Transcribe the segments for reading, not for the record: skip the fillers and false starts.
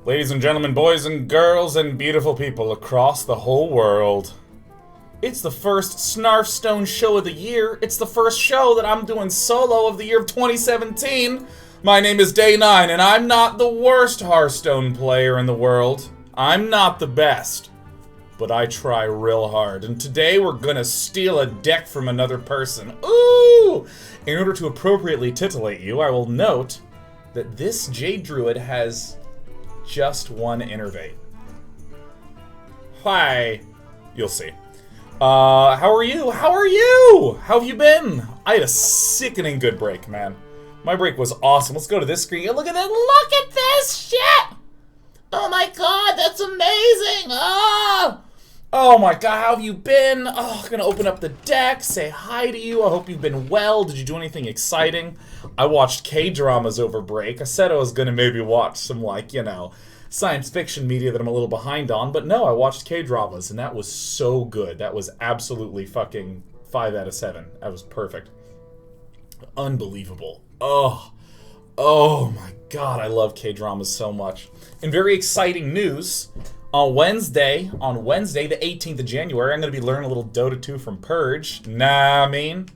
Ladies and gentlemen, boys and girls, and beautiful people across the whole world. It's the first Snarfstone show of the year. It's the first show that I'm doing solo of the year of 2017. My name is Day 9, and I'm not the worst Hearthstone player in the world. I'm not the best. But I try real hard, and today we're gonna steal a deck from another person. Ooh! In order to appropriately titillate you, I will note that this Jade Druid has just one Innervate. Hi. You'll see. How are you? How are you? How have you been? I had a sickening good break, man. My break was awesome. Let's go to this screen. Look at that. Look at this shit! Oh my god, that's amazing! Oh my god, how have you been? Oh, I'm gonna open up the deck, say hi to you. I hope you've been well. Did you do anything exciting? I watched K-dramas over break. I said I was gonna maybe watch some, like, you know, science fiction media that I'm a little behind on, but no, I watched K-dramas, and that was so good. That was absolutely fucking 5 out of 7. That was perfect. Unbelievable. Oh my god, I love K-dramas so much. In very exciting news, on Wednesday, the 18th of January, I'm going to be learning a little Dota 2 from Purge. Nah, I mean.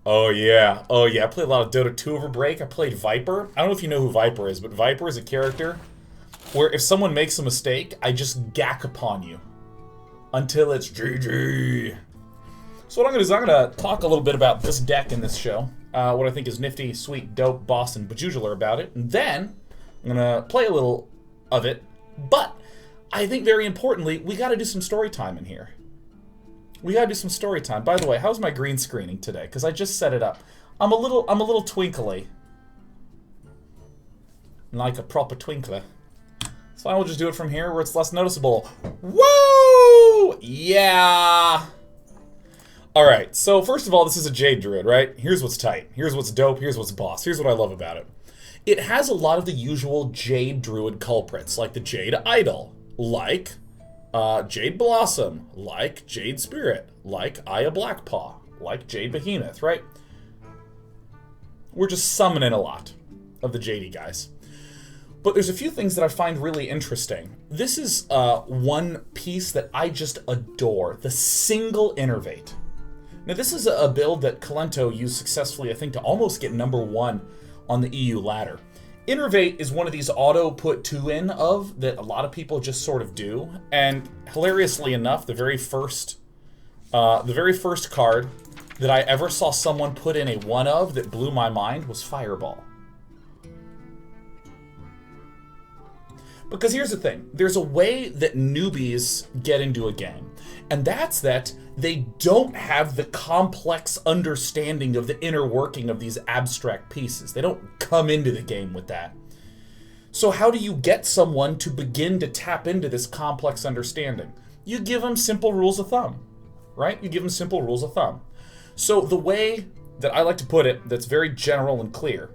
Oh yeah, I played a lot of Dota 2 over break. I played Viper. I don't know if you know who Viper is, but Viper is a character where if someone makes a mistake, I just gack upon you until it's GG. So what I'm going to do is I'm going to talk a little bit about this deck in this show, what I think is nifty, sweet, dope, boss, and bejugular about it, and then I'm going to play a little of it, but I think very importantly, we got to do some story time in here. We got to do some story time. By the way, how's my green screening today? Because I just set it up. I'm a little twinkly. Like a proper twinkler. So I will just do it from here where it's less noticeable. Woo! Yeah! Alright, so first of all, this is a Jade Druid, right? Here's what's tight. Here's what's dope. Here's what's boss. Here's what I love about it. It has a lot of the usual Jade Druid culprits, like the Jade Idol, like Jade Blossom, like Jade Spirit, like Aya Blackpaw, like Jade Behemoth, right? We're just summoning a lot of the Jadey guys. But there's a few things that I find really interesting. This is one piece that I just adore, the single Innervate. Now this is a build that Kolento used successfully, I think, to almost get #1 on the EU ladder. Innervate is one of these auto put 2 in of that a lot of people just sort of do, and hilariously enough, the very first card that I ever saw someone put in a 1 of that blew my mind was Fireball. Because here's the thing, there's a way that newbies get into a game, and that's that they don't have the complex understanding of the inner working of these abstract pieces. They don't come into the game with that. So how do you get someone to begin to tap into this complex understanding? You give them simple rules of thumb, right? You give them simple rules of thumb. So the way that I like to put it, that's very general and clear,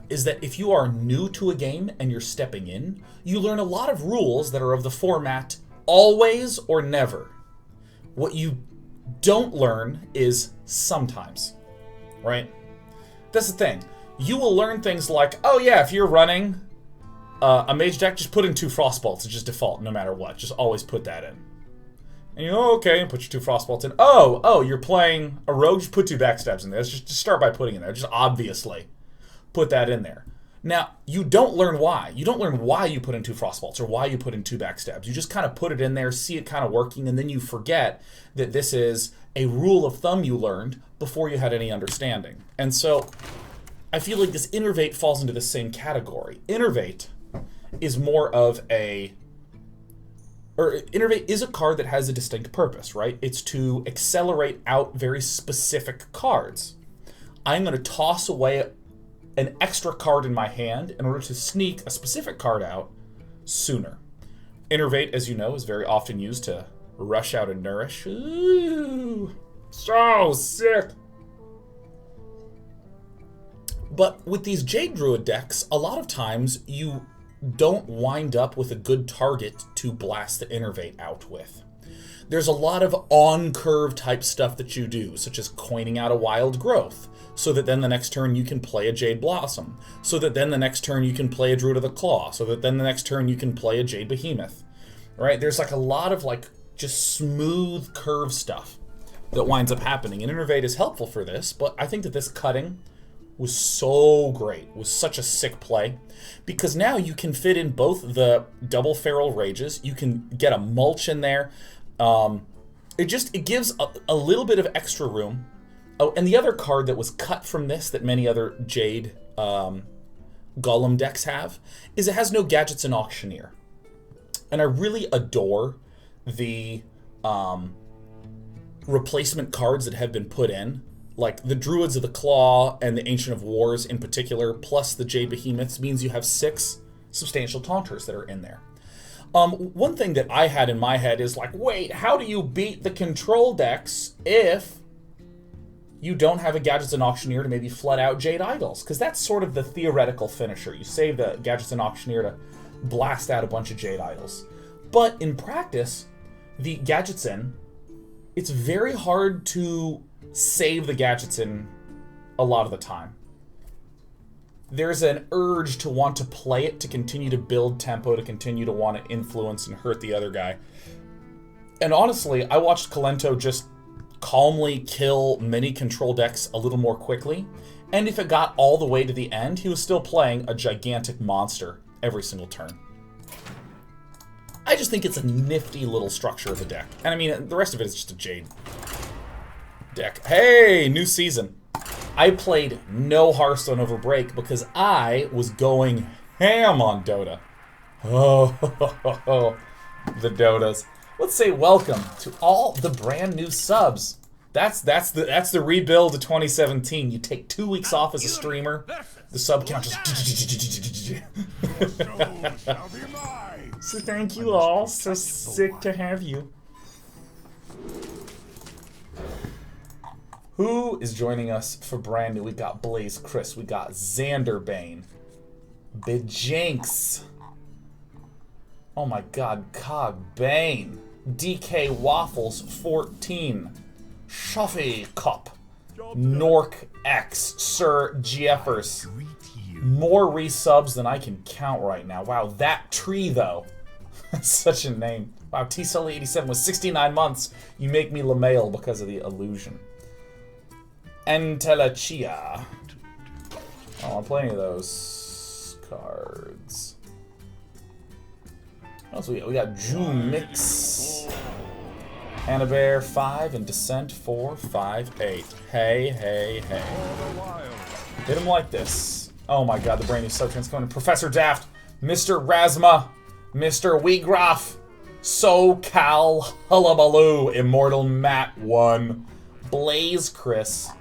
is that if you are new to a game and you're stepping in, you learn a lot of rules that are of the format always or never. What you don't learn is sometimes, right? That's the thing. You will learn things like, oh yeah, if you're running a mage deck, just put in 2 Frostbolts. It's just default, no matter what. Just always put that in. And you go, okay, and put your 2 Frostbolts in. Oh, you're playing a rogue, just put 2 Backstabs in there. Just start by putting it in there. Just obviously put that in there. Now, you don't learn why. You don't learn why you put in 2 Frostbolts or why you put in 2 Backstabs. You just kind of put it in there, see it kind of working, and then you forget that this is a rule of thumb you learned before you had any understanding. And so, I feel like this Innervate falls into the same category. Innervate is more of a... Innervate is a card that has a distinct purpose, right? It's to accelerate out very specific cards. I'm going to toss away an extra card in my hand in order to sneak a specific card out sooner. Innervate, as you know, is very often used to rush out and nourish. Ooh, so sick! But with these Jade Druid decks, a lot of times you don't wind up with a good target to blast the Innervate out with. There's a lot of on-curve type stuff that you do, such as coining out a wild growth, so that then the next turn you can play a Jade Blossom, so that then the next turn you can play a Druid of the Claw, so that then the next turn you can play a Jade Behemoth. Right? There's like a lot of like just smooth curve stuff that winds up happening. And Innervate is helpful for this, but I think that this cutting was so great, was such a sick play, because now you can fit in both the double feral rages, you can get a mulch in there. It gives a little bit of extra room. Oh, and the other card that was cut from this that many other Jade Golem decks have is it has no gadgets and auctioneer. And I really adore the replacement cards that have been put in, like the Druids of the Claw and the Ancient of Wars in particular, plus the Jade Behemoths, means you have 6 substantial taunters that are in there. One thing that I had in my head is like, wait, how do you beat the control decks if you don't have a Gadgets and Auctioneer to maybe flood out Jade Idols? Because that's sort of the theoretical finisher. You save the Gadgets and Auctioneer to blast out a bunch of Jade Idols. But in practice, the Gadgets in, it's very hard to save the Gadgets in a lot of the time. There's an urge to want to play it, to continue to build tempo, to continue to want to influence and hurt the other guy. And honestly, I watched Kolento just calmly kill many control decks a little more quickly, and if it got all the way to the end, he was still playing a gigantic monster every single turn. I just think it's a nifty little structure of the deck. And I mean, the rest of it is just a Jade deck. Hey, new season. I played no Hearthstone over break because I was going ham on Dota. Oh, the Dotas. Let's say welcome to all the brand new subs. That's the rebuild of 2017. You take 2 weeks off as a streamer, the sub count just. So thank you all. So sick to have you. Who is joining us for brand new? We got Blaze Chris. We got Xander Bane. Bejinx. Oh my god, Cog Bane. DK Waffles 14. Shuffy Cup. Nork X. Sir Jeffers. More resubs than I can count right now. Wow, that tree though. That's such a name. Wow, T-Sully87 was 69 months. You make me LaMail because of the illusion. Entelachia. Oh, I'm playing those cards. What else we got Jew Mix. Anabear 5 and Descent 4, 5, 8. Hey, hey, hey. Hit him like this. Oh my god, the brand new subtrans coming. Professor Daft, Mr. Razma, Mr. Weegroff, SoCal Hullabaloo, Immortal Matt 1, Blaze Chris.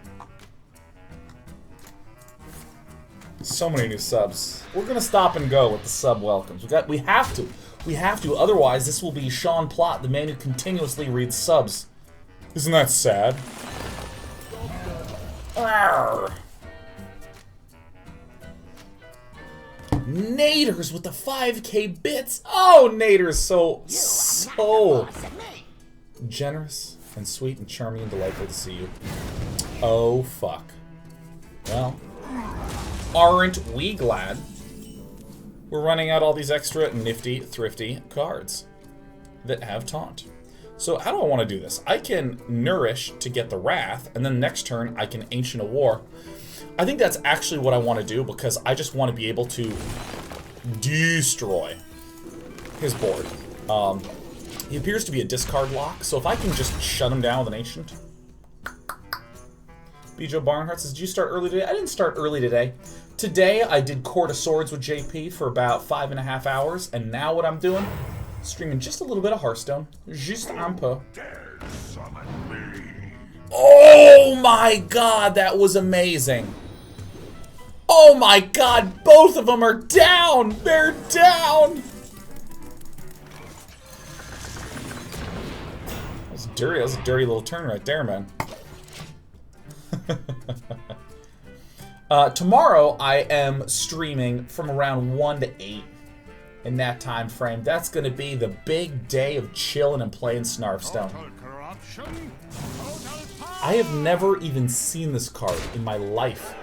So many new subs. We're gonna stop and go with the sub welcomes. We have to. Otherwise, this will be Sean Plott, the man who continuously reads subs. Isn't that sad? Arrgh. Naders with the 5K bits. Oh, Naders, so generous and sweet and charming and delightful to see you. Oh, fuck. Well, aren't we glad we're running out all these extra nifty, thrifty cards that have taunt? So how do I want to do this? I can Nourish to get the Wrath, and then next turn I can Ancient of War. I think that's actually what I want to do, because I just want to be able to destroy his board. He appears to be a discard lock, so if I can just shut him down with an Ancient. Bijo Barnhart says, did you start early today? I didn't start early today. Today I did Court of Swords with JP for about 5.5 hours, and now what I'm doing, streaming just a little bit of Hearthstone. Juste un peu. Oh my god, that was amazing. Oh my god, both of them are down! They're down! That was dirty. That was a dirty little turn right there, man. Tomorrow I am streaming from around 1 to 8. in that time frame. That's going to be the big day of chilling and playing Snarfstone. I have never even seen this card in my life.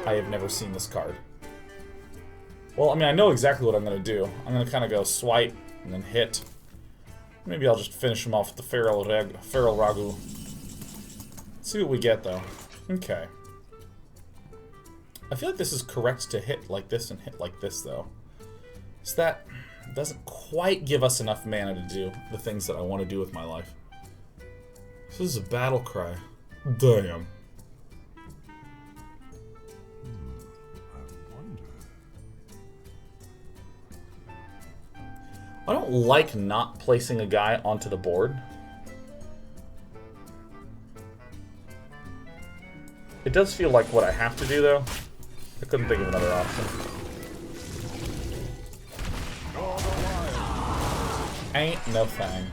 I have never seen this card. Well, I mean, I know exactly what I'm going to do. I'm going to kind of go swipe and then hit. Maybe I'll just finish him off with the Feral Ragu. Let's see what we get, though. Okay. I feel like this is correct to hit like this and hit like this, though. So that doesn't quite give us enough mana to do the things that I want to do with my life. This is a battle cry. Damn. I don't like not placing a guy onto the board. It does feel like what I have to do, though. I couldn't think of another option. Ain't no thing.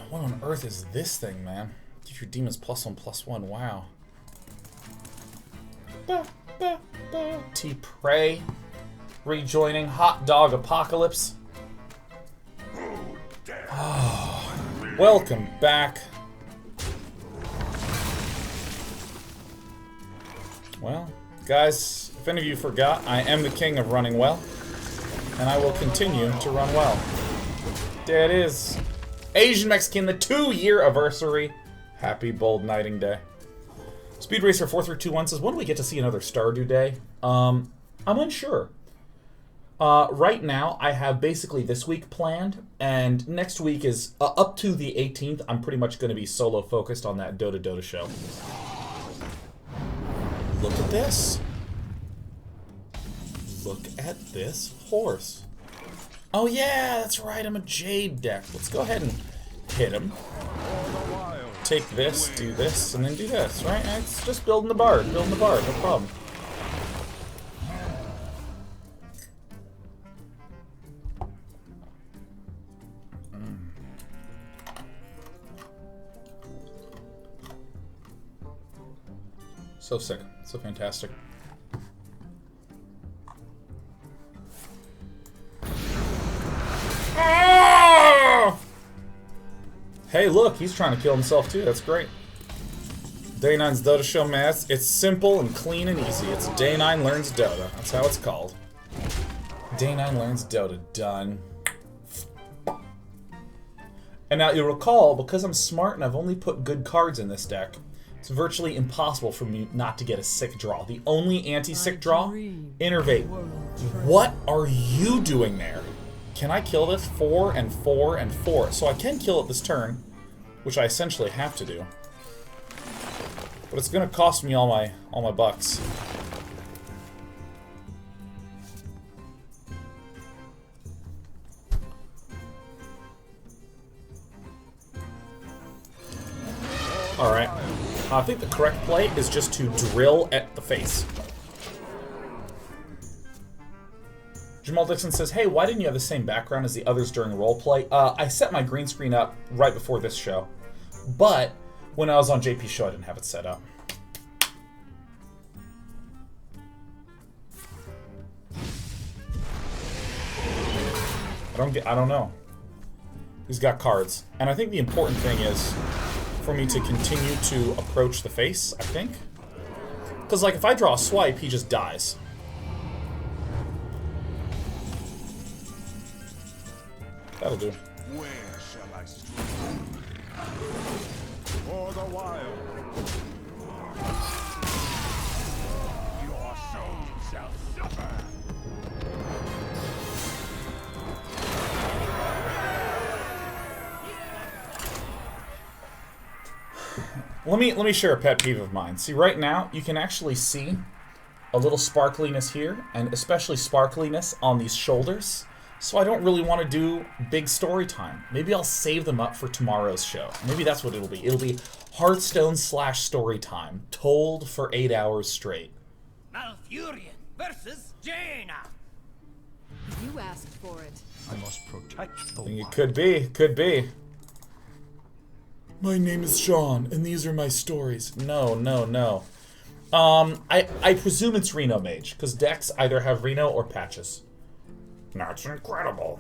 What on earth is this thing, man? Give your demons +1/+1. Wow. T-Prey rejoining Hot Dog Apocalypse. Oh, welcome back. Well, guys, if any of you forgot, I am the king of running well, and I will continue to run well. There it is. Asian Mexican, the 2-year anniversary. Happy Bold Knighting Day. Speed Racer 4321 says, when do we get to see another Stardew Day? I'm unsure. Right now, I have basically this week planned, and next week is up to the 18th. I'm pretty much going to be solo focused on that Dota show. Look at this. Look at this horse. Oh yeah, that's right, I'm a Jade deck. Let's go ahead and hit him. Take this, do this, and then do this, right? It's just building the bard, no problem. So sick, so fantastic. Ah! Hey, look, he's trying to kill himself too. That's great. Day 9's Dota show, man. It's simple and clean and easy. It's Day 9 Learns Dota. That's how it's called. Day 9 Learns Dota. Done. And now you'll recall, because I'm smart and I've only put good cards in this deck, it's virtually impossible for me not to get a sick draw. The only anti-sick draw, Innervate. What are you doing there? Can I kill this? 4 and 4 and 4. So I can kill it this turn, which I essentially have to do. But it's gonna cost me all my bucks. Alright. I think the correct play is just to drill at the face. Jamal Dixon says, hey, why didn't you have the same background as the others during roleplay? I set my green screen up right before this show. But when I was on JP's show, I didn't have it set up. I don't know. He's got cards. And I think the important thing is for me to continue to approach the face, I think. Because, like, if I draw a swipe, he just dies. That'll do. Where shall I stream? For the wild. Your soul shall suffer. Let me share a pet peeve of mine. See, right now, you can actually see a little sparkliness here, and especially sparkliness on these shoulders. So I don't really want to do big story time. Maybe I'll save them up for tomorrow's show. Maybe that's what it'll be. It'll be Hearthstone / story time, told for 8 hours straight. Malfurion versus Jaina. You asked for it. I must protect the I think it wild. could be. My name is Sean, and these are my stories. No. I presume it's Reno Mage, because decks either have Reno or Patches. That's incredible.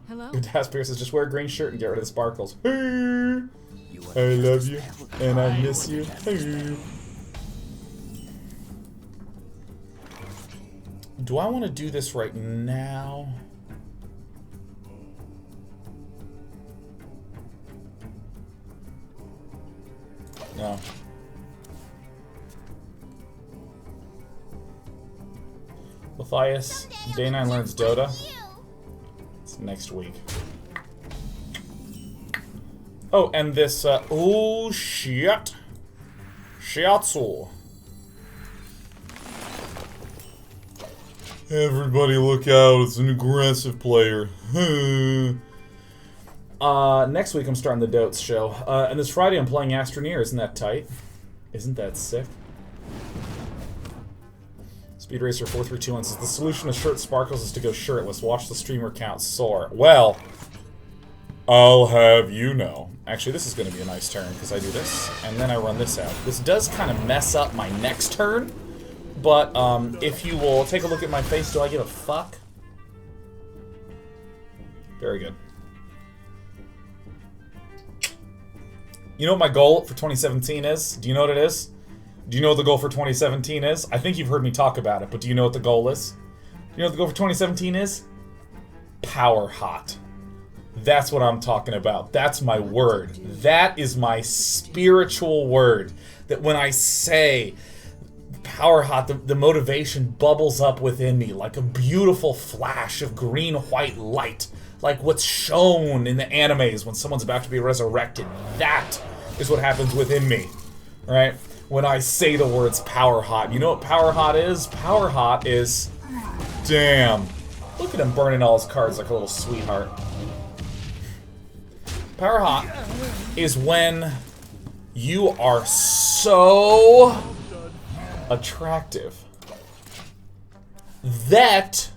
Hello? Dasper says, just wear a green shirt and get rid of the sparkles. Hey, I love you, and I miss you. Hey. Do I want to do this right now? No. Matthias, Day 9 learns Dota. It's next week. Oh, and this, oh shit. Shiatsu. Everybody look out, it's an aggressive player. Next week I'm starting the Dotes show. And this Friday I'm playing Astroneer. Isn't that tight? Isn't that sick? Speed Racer 4321 says the solution to shirt sparkles is to go shirtless. Watch the streamer count soar. Well, I'll have you know. Actually, this is going to be a nice turn because I do this and then I run this out. This does kind of mess up my next turn, but if you will take a look at my face, do I give a fuck? Very good. You know what my goal for 2017 is? Do you know what it is? Do you know what the goal for 2017 is? I think you've heard me talk about it, but do you know what the goal is? Do you know what the goal for 2017 is? Power hot. That's what I'm talking about. That's my word. That is my spiritual word. That when I say power hot, the motivation bubbles up within me like a beautiful flash of green-white light. Like what's shown in the animes when someone's about to be resurrected. That is what happens within me, right? When I say the words power hot. You know what power hot is? Power hot is... Damn. Look at him burning all his cards like a little sweetheart. Power hot is when you are so attractive that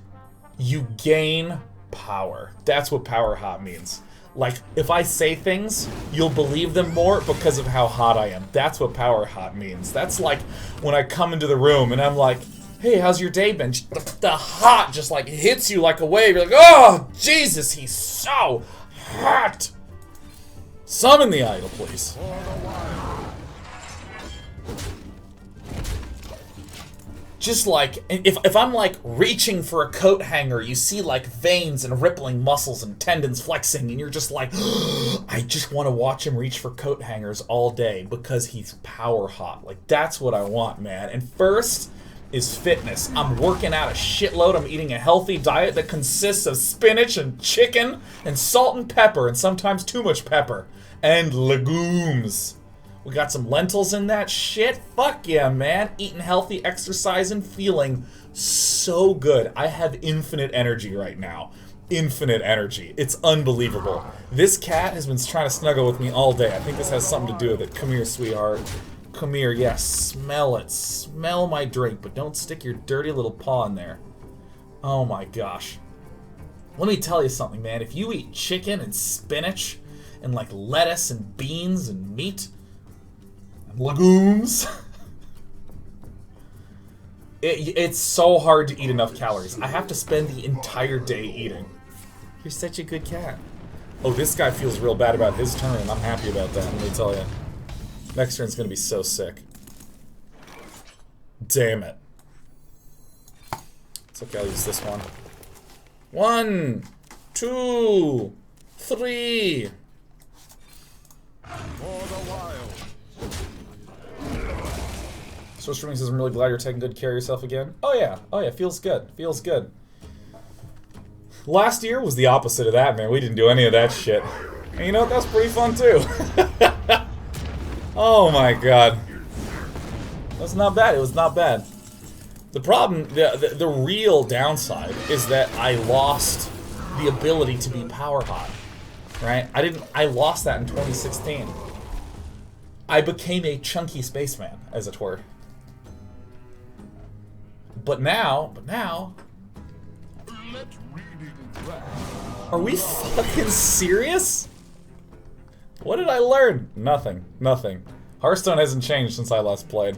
you gain power. That's what power hot means. Like, if I say things, you'll believe them more because of how hot I am. That's what power hot means. That's like when I come into the room and I'm like, hey, how's your day been? The hot just like hits you like a wave. You're like, oh, Jesus, he's so hot. Summon the idol, please. Just like, if I'm like reaching for a coat hanger, you see like veins and rippling muscles and tendons flexing, and you're just like, I just want to watch him reach for coat hangers all day because he's power hot. Like, that's what I want, man. And first is fitness. I'm working out a shitload. I'm eating a healthy diet that consists of spinach and chicken and salt and pepper, and sometimes too much pepper, and legumes. We got some lentils in that shit. Fuck yeah, man. Eating healthy, exercising, feeling so good. I have infinite energy right now. Infinite energy. It's unbelievable. This cat has been trying to snuggle with me all day. I think this has something to do with it. Come here, sweetheart. Come here. Yes, smell it. Smell my drink, but don't stick your dirty little paw in there. Oh my gosh. Let me tell you something, man. If you eat chicken and spinach and like lettuce and beans and meat... legumes. It's so hard to eat enough calories. I have to spend the entire day eating. You're such a good cat. Oh, this guy feels real bad about his turn, and I'm happy about that, let me tell you. Next turn's gonna be so sick. Damn it. It's okay, I'll use this one. 1, 2, 3. For the wild. So streaming says, I'm really glad you're taking good care of yourself again. Oh yeah, feels good, feels good. Last year was the opposite of that, man. We didn't do any of that shit. And you know what, that's pretty fun too. Oh my god. That's not bad, it was not bad. The problem, the real downside is that I lost the ability to be power hot. Right? I lost that in 2016. I became a chunky spaceman, as it were. But now, are we fucking serious? What did I learn? Nothing. Nothing. Hearthstone hasn't changed since I last played.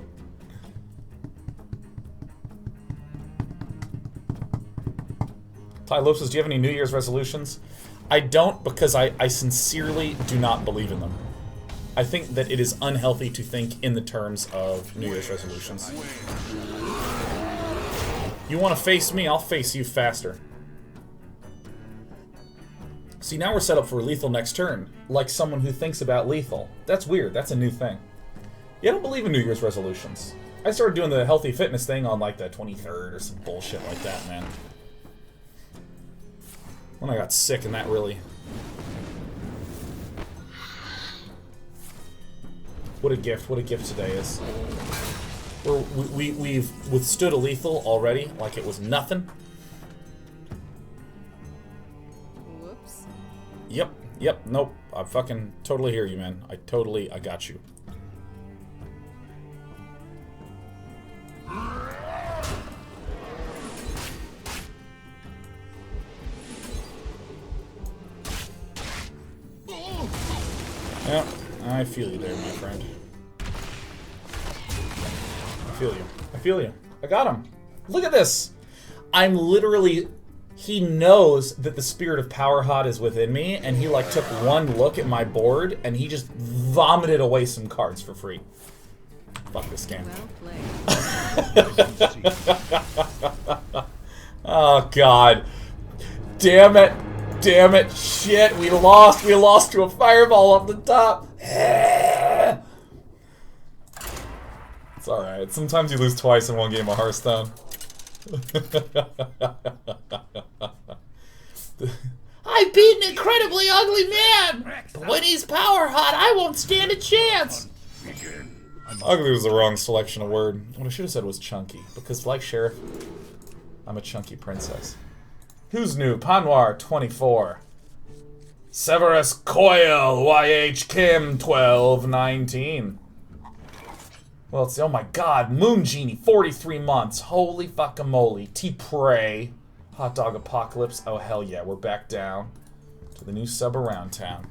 Ty Lopes, do you have any New Year's resolutions? I don't, because I sincerely do not believe in them. I think that it is unhealthy to think in the terms of New Year's resolutions. You want to face me, I'll face you faster. See, now we're set up for lethal next turn, like someone who thinks about lethal. That's weird, that's a new thing. Yeah, I don't believe in New Year's resolutions. I started doing the healthy fitness thing on like the 23rd or some bullshit like that, man. When I got sick and that really... What a gift today is. We've withstood a lethal already, like it was nothing. Whoops. Yep, nope. I fucking totally hear you, man. I got you. Yeah, I feel you there, my friend. I feel you. I got him. Look at this. I'm literally... He knows that the spirit of Whaaaat is within me, and he like took one look at my board, and he just vomited away some cards for free. Fuck this game. Well played. Oh, God. Damn it. Shit, we lost to a fireball up the top. It's alright. Sometimes you lose twice in one game of Hearthstone. I beat an incredibly ugly man! But when he's Whaaaat, I won't stand a chance! Ugly was the wrong selection of word. What I should have said was chunky, because like Sheriff, I'm a chunky princess. Who's new? Panwar 24. Severus Coil YH Kim 1219. Well, it's oh my god, Moon Genie 43 months. Holy fuckamole. T-Prey. Hot Dog Apocalypse. Oh hell yeah, we're back down to the new sub around town.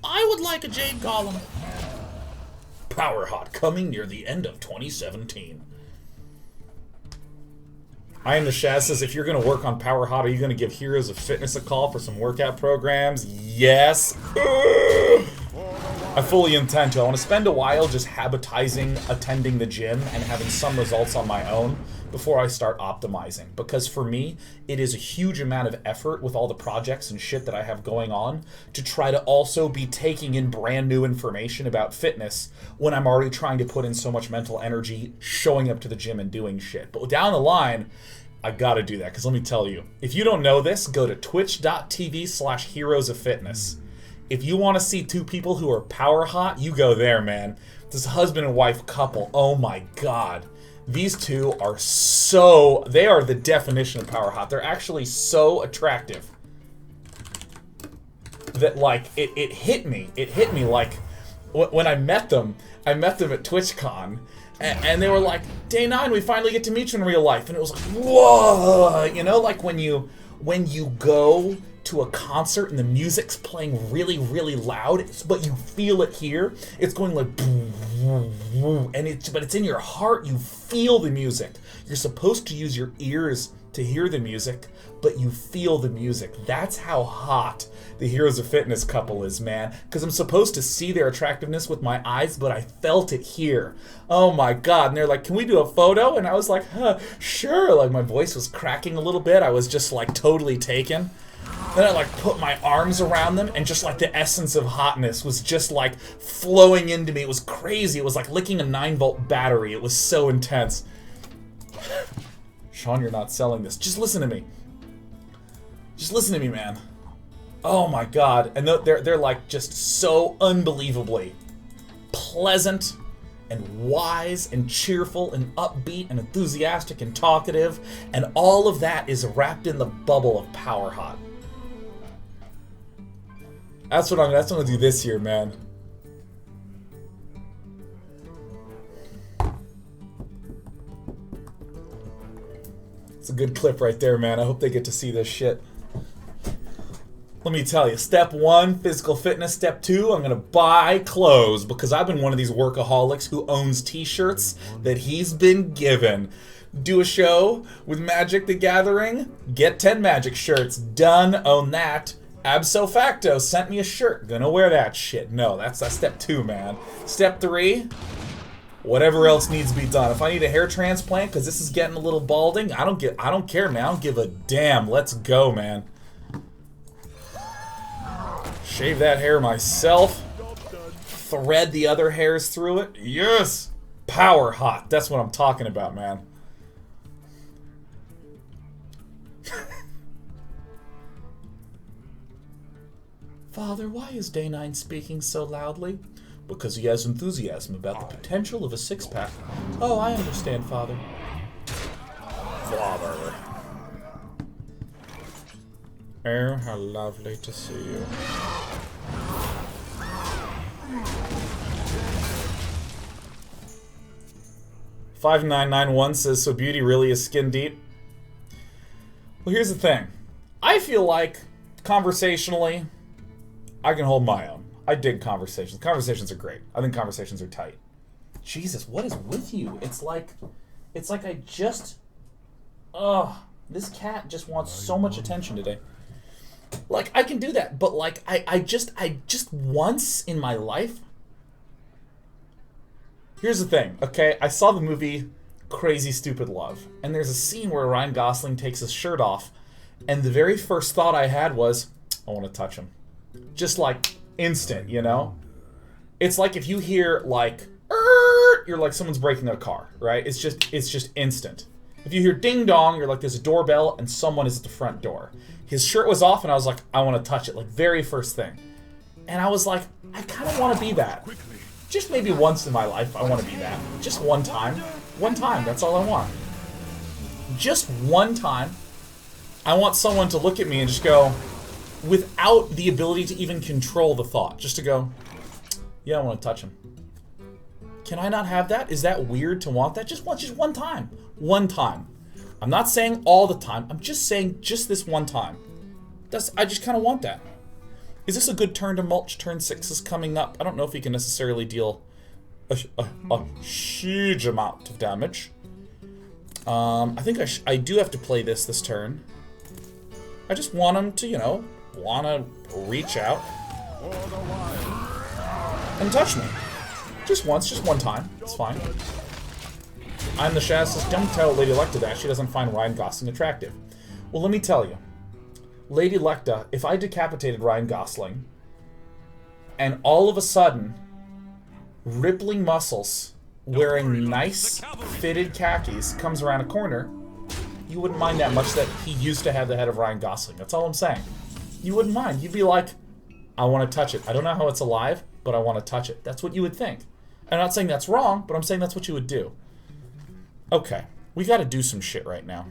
I would like a Jade Golem. Whaaaat coming near the end of 2017. I am the Shaz says, if you're going to work on Whaaaat, are you going to give Heroes of Fitness a call for some workout programs? Yes. I fully intend to. I want to spend a while just habitizing, attending the gym, and having some results on my own before I start optimizing. Because for me, it is a huge amount of effort with all the projects and shit that I have going on to try to also be taking in brand new information about fitness when I'm already trying to put in so much mental energy showing up to the gym and doing shit. But down the line, I gotta do that, because let me tell you, if you don't know this, go to twitch.tv/heroesoffitness. If you want to see two people who are Whaaaat, you go there, man. This husband and wife couple, oh my god. These two are so... They are the definition of Whaaaat. They're actually so attractive that, like, it hit me. It hit me, like, when I met them at TwitchCon, and they were like, Day 9, we finally get to meet you in real life. And it was like, whoa! You know, like when you go to a concert and the music's playing really, really loud, but you feel it here. It's going like, but it's in your heart. You feel the music. You're supposed to use your ears to hear the music, but you feel the music. That's how hot the Heroes of Fitness couple is, man. Because I'm supposed to see their attractiveness with my eyes, but I felt it here. Oh my god. And they're like, can we do a photo? And I was like, huh, sure. Like, my voice was cracking a little bit. I was just like totally taken. Then I like put my arms around them, and just like the essence of hotness was just like flowing into me. It was crazy. It was like licking a 9-volt battery. It was so intense. Sean, you're not selling this. Just listen to me. Just listen to me, man. Oh my god. And they're like just so unbelievably pleasant and wise and cheerful and upbeat and enthusiastic and talkative, and all of that is wrapped in the bubble of Whaaaat. That's what I'm gonna do this year, man. It's a good clip right there, man. I hope they get to see this shit. Let me tell you, step 1, physical fitness. Step 2, I'm going to buy clothes because I've been one of these workaholics who owns t-shirts that he's been given. Do a show with Magic the Gathering, get 10 Magic shirts. Done, own that. Abso facto sent me a shirt. Gonna wear that shit. No, that's step 2, man. Step 3, whatever else needs to be done. If I need a hair transplant because this is getting a little balding, I don't care, man. I don't give a damn. Let's go, man. Shave that hair myself. Thread the other hairs through it. Yes! Power hot. That's what I'm talking about, man. Father, why is Day 9 speaking so loudly? Because he has enthusiasm about the potential of a six-pack. Oh, I understand, Father. Father. Oh, how lovely to see you. $5991 says, so beauty really is skin deep? Well, here's the thing. I feel like, conversationally, I can hold my own. I dig conversations. Conversations are great. I think conversations are tight. Jesus, what is with you? It's like I just... Ugh. This cat just wants so much attention today. Like, I can do that, but like, I just once in my life... Here's the thing, okay? I saw the movie Crazy Stupid Love, and there's a scene where Ryan Gosling takes his shirt off, and the very first thought I had was, I want to touch him. Just like, instant, you know? It's like if you hear, like, you're like someone's breaking a car, right? It's just instant. If you hear ding dong, you're like there's a doorbell and someone is at the front door. His shirt was off and I was like, I want to touch it, like very first thing. And I was like, I kind of want to be that. Just maybe once in my life, I want to be that. Just one time. One time, that's all I want. Just one time, I want someone to look at me and just go, without the ability to even control the thought, just to go, yeah, I want to touch him. Can I not have that? Is that weird to want that? Just one time. One time. I'm not saying all the time. I'm just saying just this one time. I just kind of want that. Is this a good turn to mulch? Turn 6 is coming up. I don't know if he can necessarily deal a huge amount of damage. I think I do have to play this turn. I just want him to, you know, want to reach out and touch me. Just once, just one time. It's fine. I'm the Shaz says, don't tell Lady Lecta that she doesn't find Ryan Gosling attractive. Well, let me tell you. Lady Lecta, if I decapitated Ryan Gosling, and all of a sudden, rippling muscles, wearing nice, fitted khakis, comes around a corner, you wouldn't mind that much that he used to have the head of Ryan Gosling. That's all I'm saying. You wouldn't mind. You'd be like, I want to touch it. I don't know how it's alive, but I want to touch it. That's what you would think. I'm not saying that's wrong, but I'm saying that's what you would do. Okay, we gotta do some shit right now.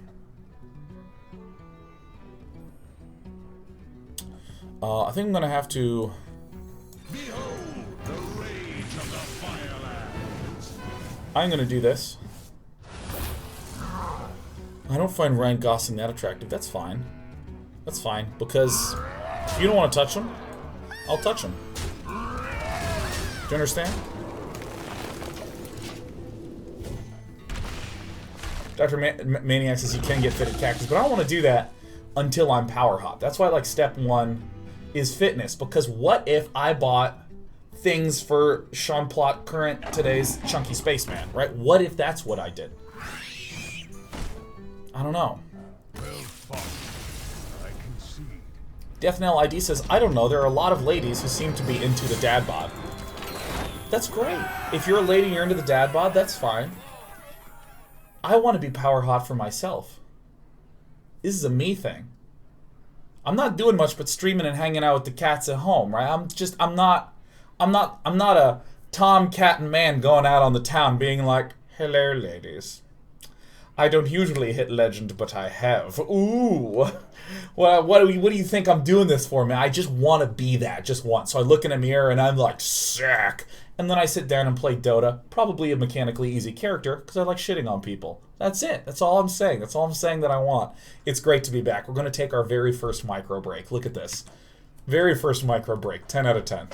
I think I'm gonna have to... Behold the rage of the Firelands. I'm gonna do this. I don't find Ryan Gosling that attractive. That's fine. That's fine, because if you don't want to touch him, I'll touch him. Do you understand? Dr. Maniac says you can get fitted cactus, but I don't want to do that until I'm power hot. That's why, like, step 1 is fitness, because what if I bought things for Sean Plott current today's Chunky Spaceman, right? What if that's what I did? I don't know. Well fought. I concede. Deathnell ID says, I don't know, there are a lot of ladies who seem to be into the dad bod. That's great. If you're a lady and you're into the dad bod, that's fine. I want to be power hot for myself. This is a me thing. I'm not doing much but streaming and hanging out with the cats at home, right? I'm not a Tom, cat, and man going out on the town being like, hello, ladies. I don't usually hit legend, but I have. Ooh. Well, what do you think I'm doing this for, man? I just want to be that, just once. So I look in a mirror and I'm like, sick. And then I sit down and play Dota, probably a mechanically easy character, because I like shitting on people. That's it. That's all I'm saying. That's all I'm saying that I want. It's great to be back. We're going to take our very first micro break. Look at this. Very first micro break. 10 out of 10.